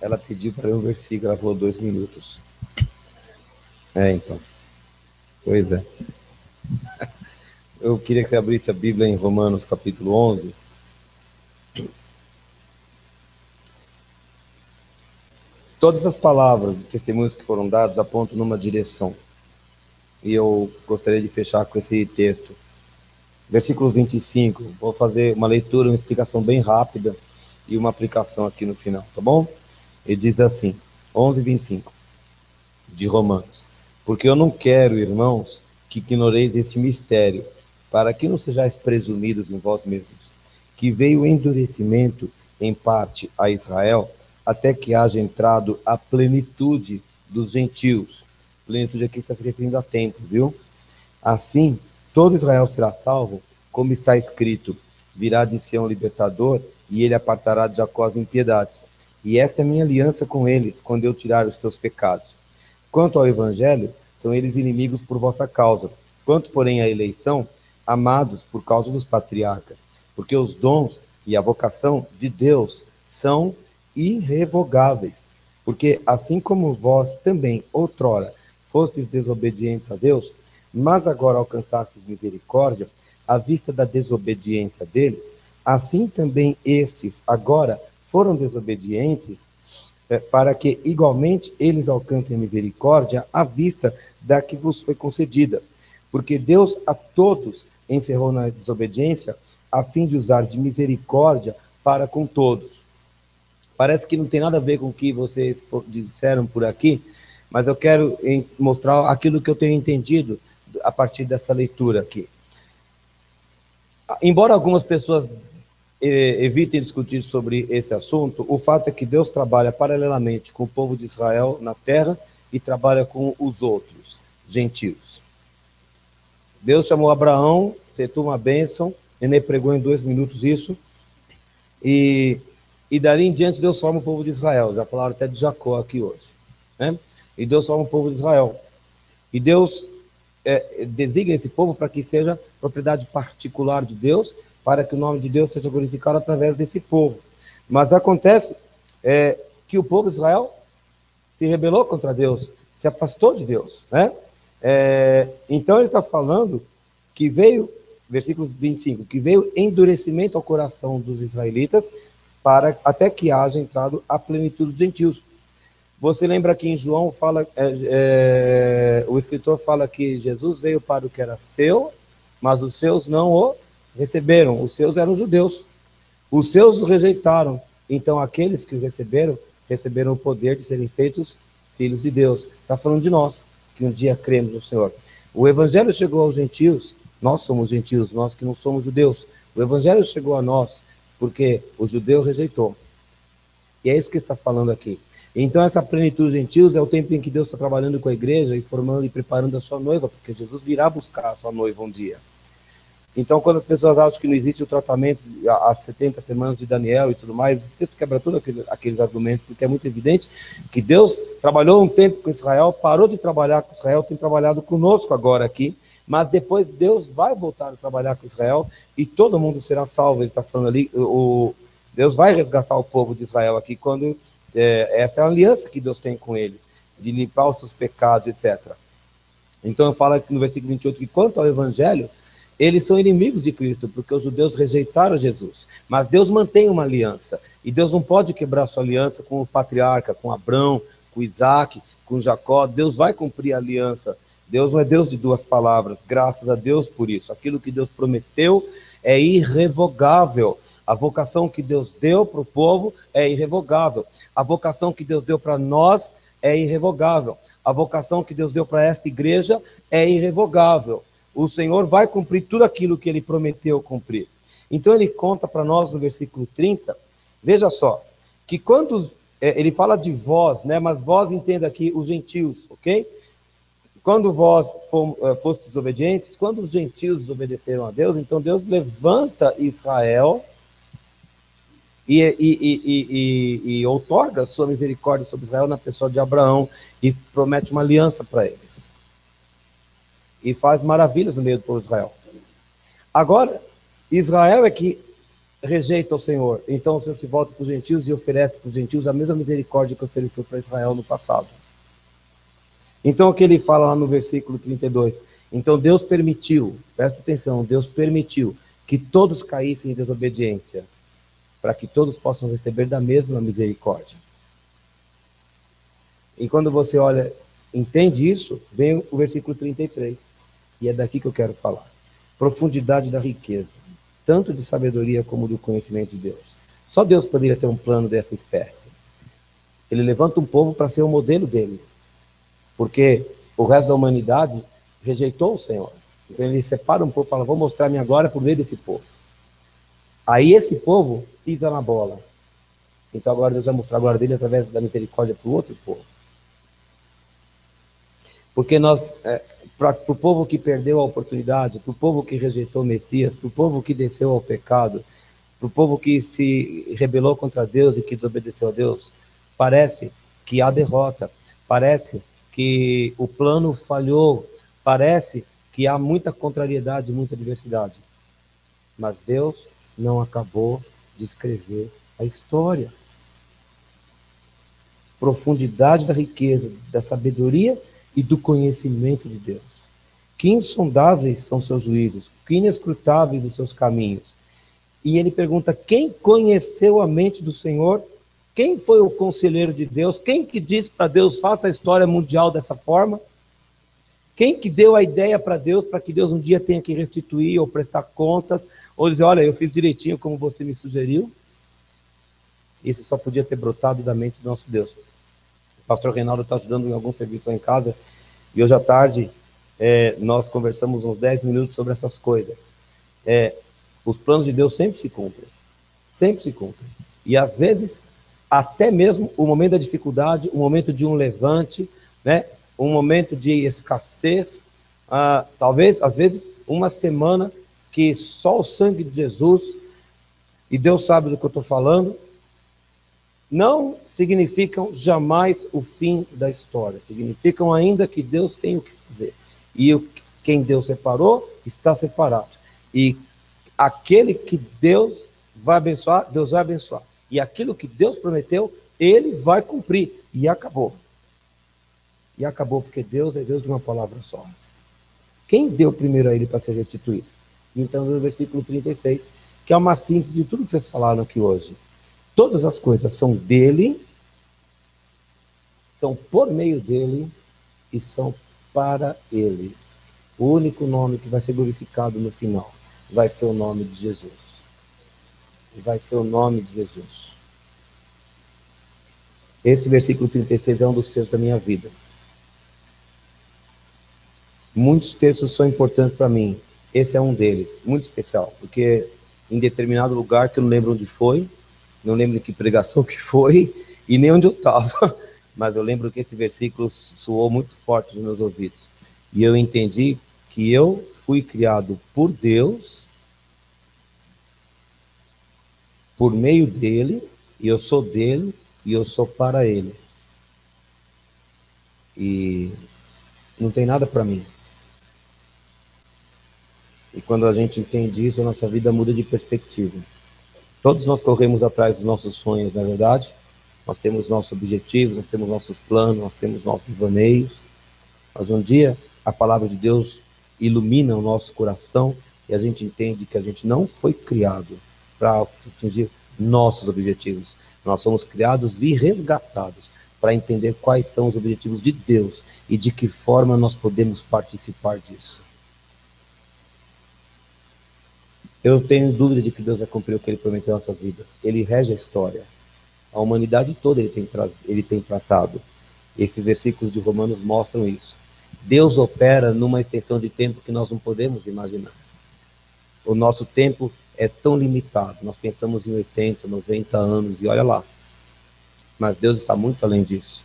Ela pediu para eu um versículo, ela falou 2 minutos. Então. Pois é. Eu queria que você abrisse a Bíblia em Romanos capítulo 11. Todas as palavras e testemunhos que foram dados apontam numa direção. E eu gostaria de fechar com esse texto. Versículo 25. Vou fazer uma leitura, uma explicação bem rápida e uma aplicação aqui no final, tá bom? Ele diz assim, 11:25 de Romanos. Porque eu não quero, irmãos, que ignoreis este mistério, para que não sejais presumidos em vós mesmos, que veio o endurecimento em parte a Israel, até que haja entrado a plenitude dos gentios. Plenitude aqui está se referindo a tempo, viu? Assim, todo Israel será salvo, como está escrito, virá de Sião o libertador, e ele apartará de Jacó as impiedades. E esta é a minha aliança com eles, quando eu tirar os teus pecados. Quanto ao evangelho, são eles inimigos por vossa causa. Quanto, porém, à eleição, amados por causa dos patriarcas, porque os dons e a vocação de Deus são irrevogáveis. Porque assim como vós também, outrora, fostes desobedientes a Deus, mas agora alcançastes misericórdia, à vista da desobediência deles, assim também estes agora foram desobedientes, para que igualmente eles alcancem misericórdia à vista da que vos foi concedida. Porque Deus a todos encerrou na desobediência, a fim de usar de misericórdia para com todos. Parece que não tem nada a ver com o que vocês disseram por aqui, mas eu quero mostrar aquilo que eu tenho entendido a partir dessa leitura aqui. Embora algumas pessoas evitem discutir sobre esse assunto, o fato é que Deus trabalha paralelamente com o povo de Israel na terra e trabalha com os outros, gentios. Deus chamou Abraão, setou uma bênção, Nenê pregou em 2 minutos isso, e dali em diante Deus forma o povo de Israel, já falaram até de Jacó aqui hoje, né? E Deus forma o povo de Israel, e Deus designa esse povo para que seja propriedade particular de Deus, para que o nome de Deus seja glorificado através desse povo. Mas acontece que o povo de Israel se rebelou contra Deus, se afastou de Deus, né? Então ele está falando que veio, versículos 25, que veio endurecimento ao coração dos israelitas para até que haja entrado a plenitude dos gentios. Você lembra que em João fala, o escritor fala que Jesus veio para o que era seu, mas os seus não o receberam. Os seus eram judeus. Os seus o rejeitaram. Então aqueles que o receberam o poder de serem feitos filhos de Deus. Está falando de nós, que um dia cremos no Senhor. O evangelho chegou aos gentios, nós somos gentios, nós que não somos judeus. O evangelho chegou a nós porque o judeu rejeitou. E é isso que está falando aqui. Então essa plenitude dos gentios é o tempo em que Deus está trabalhando com a igreja e formando e preparando a sua noiva, porque Jesus virá buscar a sua noiva um dia. Então quando as pessoas acham que não existe o tratamento às 70 semanas de Daniel e tudo mais, esse texto quebra todos aqueles argumentos, porque é muito evidente que Deus trabalhou um tempo com Israel, parou de trabalhar com Israel, tem trabalhado conosco agora aqui, mas depois Deus vai voltar a trabalhar com Israel e todo mundo será salvo. Ele está falando ali, Deus vai resgatar o povo de Israel aqui, quando essa é a aliança que Deus tem com eles, de limpar os seus pecados, etc. Então fala aqui no versículo 28 que quanto ao evangelho, eles são inimigos de Cristo, porque os judeus rejeitaram Jesus. Mas Deus mantém uma aliança. E Deus não pode quebrar sua aliança com o patriarca, com Abraão, com Isaac, com Jacó. Deus vai cumprir a aliança. Deus não é Deus de duas palavras. Graças a Deus por isso. Aquilo que Deus prometeu é irrevogável. A vocação que Deus deu para o povo é irrevogável. A vocação que Deus deu para nós é irrevogável. A vocação que Deus deu para esta igreja é irrevogável. O Senhor vai cumprir tudo aquilo que ele prometeu cumprir. Então ele conta para nós no versículo 30, veja só, que quando ele fala de vós, né, mas vós entenda aqui os gentios, ok? Quando vós fostes desobedientes, quando os gentios desobedeceram a Deus, então Deus levanta Israel e outorga a sua misericórdia sobre Israel na pessoa de Abraão e promete uma aliança para eles. E faz maravilhas no meio do povo de Israel. Agora, Israel é que rejeita o Senhor. Então o Senhor se volta para os gentios e oferece para os gentios a mesma misericórdia que ofereceu para Israel no passado. Então o que ele fala lá no versículo 32? Então Deus permitiu, presta atenção, Deus permitiu que todos caíssem em desobediência, para que todos possam receber da mesma misericórdia. E quando você olha, entende isso, vem o versículo 33. E é daqui que eu quero falar. Profundidade da riqueza, tanto de sabedoria como do conhecimento de Deus. Só Deus poderia ter um plano dessa espécie. Ele levanta um povo para ser o modelo dele. Porque o resto da humanidade rejeitou o Senhor. Então ele separa um povo e fala, vou mostrar minha glória por meio desse povo. Aí esse povo pisa na bola. Então agora Deus vai mostrar a glória dele através da misericórdia para o outro povo. Porque nós, para o povo que perdeu a oportunidade, para o povo que rejeitou o Messias, para o povo que desceu ao pecado, para o povo que se rebelou contra Deus e que desobedeceu a Deus, parece que há derrota, parece que o plano falhou, parece que há muita contrariedade, muita adversidade. Mas Deus não acabou de escrever a história. Profundidade da riqueza, da sabedoria e do conhecimento de Deus. Que insondáveis são seus juízos, que inescrutáveis os seus caminhos. E ele pergunta, quem conheceu a mente do Senhor? Quem foi o conselheiro de Deus? Quem que disse para Deus, faça a história mundial dessa forma? Quem que deu a ideia para Deus, para que Deus um dia tenha que restituir ou prestar contas, ou dizer, olha, eu fiz direitinho como você me sugeriu? Isso só podia ter brotado da mente do nosso Deus. O pastor Reinaldo está ajudando em algum serviço lá em casa, e hoje à tarde nós conversamos uns 10 minutos sobre essas coisas. Os planos de Deus sempre se cumprem. Sempre se cumprem. E às vezes, até mesmo o momento da dificuldade, o momento de um levante, né? Um momento de escassez, talvez, às vezes, uma semana que só o sangue de Jesus, e Deus sabe do que eu estou falando, não significam jamais o fim da história. Significam ainda que Deus tem o que fazer. E quem Deus separou, está separado. E aquele que Deus vai abençoar, Deus vai abençoar. E aquilo que Deus prometeu, Ele vai cumprir. E acabou. E acabou, porque Deus é Deus de uma palavra só. Quem deu primeiro a ele para ser restituído? Então, no versículo 36, que é uma síntese de tudo que vocês falaram aqui hoje. Todas as coisas são dele, são por meio dele e são para ele. O único nome que vai ser glorificado no final vai ser o nome de Jesus. Vai ser o nome de Jesus. Esse versículo 36 é um dos textos da minha vida. Muitos textos são importantes para mim. Esse é um deles, muito especial, porque em determinado lugar que eu não lembro onde foi, não lembro que pregação que foi e nem onde eu estava, mas eu lembro que esse versículo soou muito forte nos meus ouvidos. E eu entendi que eu fui criado por Deus, por meio dele, e eu sou dele, e eu sou para ele. E não tem nada para mim. E quando a gente entende isso, a nossa vida muda de perspectiva. Todos nós corremos atrás dos nossos sonhos, não é verdade? Nós temos nossos objetivos, nós temos nossos planos, nós temos nossos vaneios. Mas um dia, a palavra de Deus ilumina o nosso coração e a gente entende que a gente não foi criado para atingir nossos objetivos. Nós somos criados e resgatados para entender quais são os objetivos de Deus e de que forma nós podemos participar disso. Eu tenho dúvida de que Deus vai cumprir o que Ele prometeu em nossas vidas. Ele rege a história. A humanidade toda Ele tem tratado. Esses versículos de Romanos mostram isso. Deus opera numa extensão de tempo que nós não podemos imaginar. O nosso tempo é tão limitado. Nós pensamos em 80, 90 anos e olha lá. Mas Deus está muito além disso.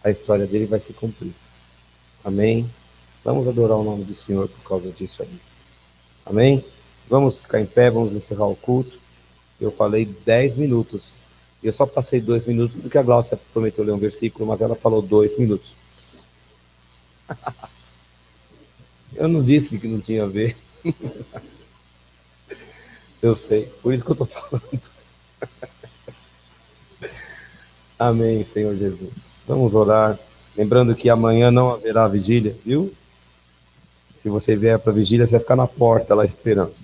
A história dele vai se cumprir. Amém? Vamos adorar o nome do Senhor por causa disso aí. Amém? Vamos ficar em pé, vamos encerrar o culto. Eu falei 10 minutos. Eu só passei 2 minutos porque a Glaucia prometeu ler um versículo, mas ela falou 2 minutos. Eu não disse que não tinha a ver. Eu sei, por isso que eu estou falando. Amém, Senhor Jesus. Vamos orar. Lembrando que amanhã não haverá vigília, viu? Se você vier para a vigília, você vai ficar na porta lá esperando.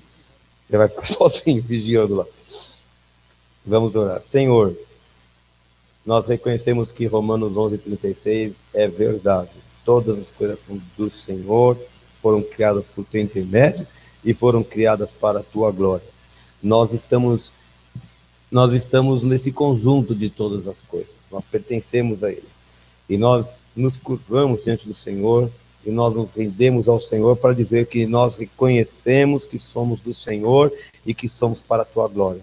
Você vai ficar sozinho, vigiando lá. Vamos orar. Senhor, nós reconhecemos que Romanos 11:36 é verdade. Todas as coisas são do Senhor, foram criadas por teu intermédio e foram criadas para a tua glória. Nós estamos nesse conjunto de todas as coisas. Nós pertencemos a Ele. E nós nos curvamos diante do Senhor e nós nos rendemos ao Senhor para dizer que nós reconhecemos que somos do Senhor e que somos para a tua glória.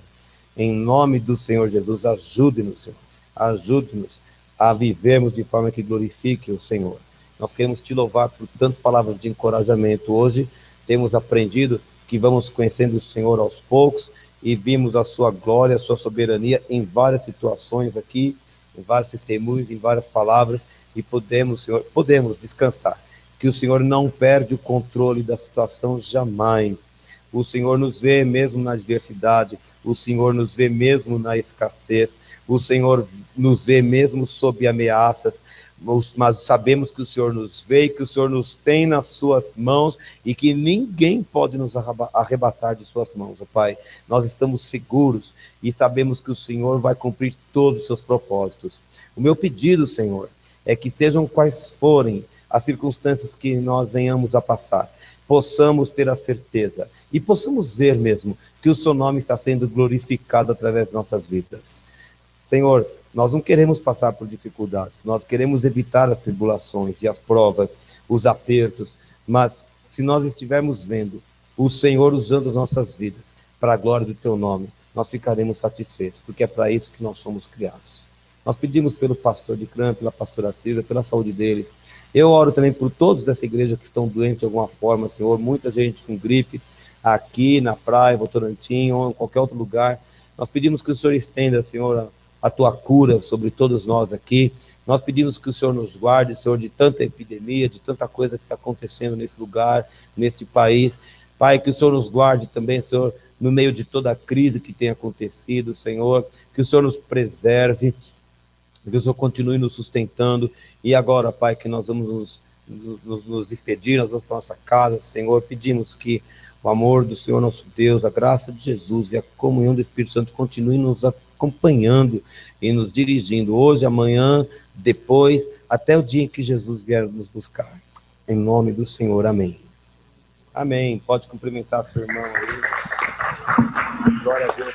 Em nome do Senhor Jesus, ajude-nos, Senhor. Ajude-nos a vivermos de forma que glorifique o Senhor. Nós queremos te louvar por tantas palavras de encorajamento. Hoje temos aprendido que vamos conhecendo o Senhor aos poucos e vimos a sua glória, a sua soberania em várias situações aqui, em vários testemunhos, em várias palavras, e podemos, Senhor, descansar, que o Senhor não perde o controle da situação jamais. O Senhor nos vê mesmo na adversidade, o Senhor nos vê mesmo na escassez, o Senhor nos vê mesmo sob ameaças, mas sabemos que o Senhor nos vê, que o Senhor nos tem nas suas mãos e que ninguém pode nos arrebatar de suas mãos, ó Pai. Nós estamos seguros e sabemos que o Senhor vai cumprir todos os seus propósitos. O meu pedido, Senhor, é que sejam quais forem as circunstâncias que nós venhamos a passar, possamos ter a certeza e possamos ver mesmo que o seu nome está sendo glorificado através de nossas vidas. Senhor, nós não queremos passar por dificuldades, nós queremos evitar as tribulações e as provas, os apertos, mas se nós estivermos vendo o Senhor usando as nossas vidas para a glória do teu nome, nós ficaremos satisfeitos, porque é para isso que nós somos criados. Nós pedimos pelo pastor de Cram, pela pastora Silvia, pela saúde deles. Eu oro também por todos dessa igreja que estão doentes de alguma forma, Senhor, muita gente com gripe, aqui na praia, Votorantim, ou em qualquer outro lugar. Nós pedimos que o Senhor estenda, Senhor, a tua cura sobre todos nós aqui. Nós pedimos que o Senhor nos guarde, Senhor, de tanta epidemia, de tanta coisa que está acontecendo nesse lugar, neste país. Pai, que o Senhor nos guarde também, Senhor, no meio de toda a crise que tem acontecido, Senhor, que o Senhor nos preserve. Deus, eu continue nos sustentando. E agora, Pai, que nós vamos nos despedir, nós vamos para nossa casa, Senhor. Pedimos que o amor do Senhor nosso Deus, a graça de Jesus e a comunhão do Espírito Santo continue nos acompanhando e nos dirigindo hoje, amanhã, depois, até o dia em que Jesus vier nos buscar. Em nome do Senhor, amém. Amém. Pode cumprimentar seu irmão aí. Glória a Deus.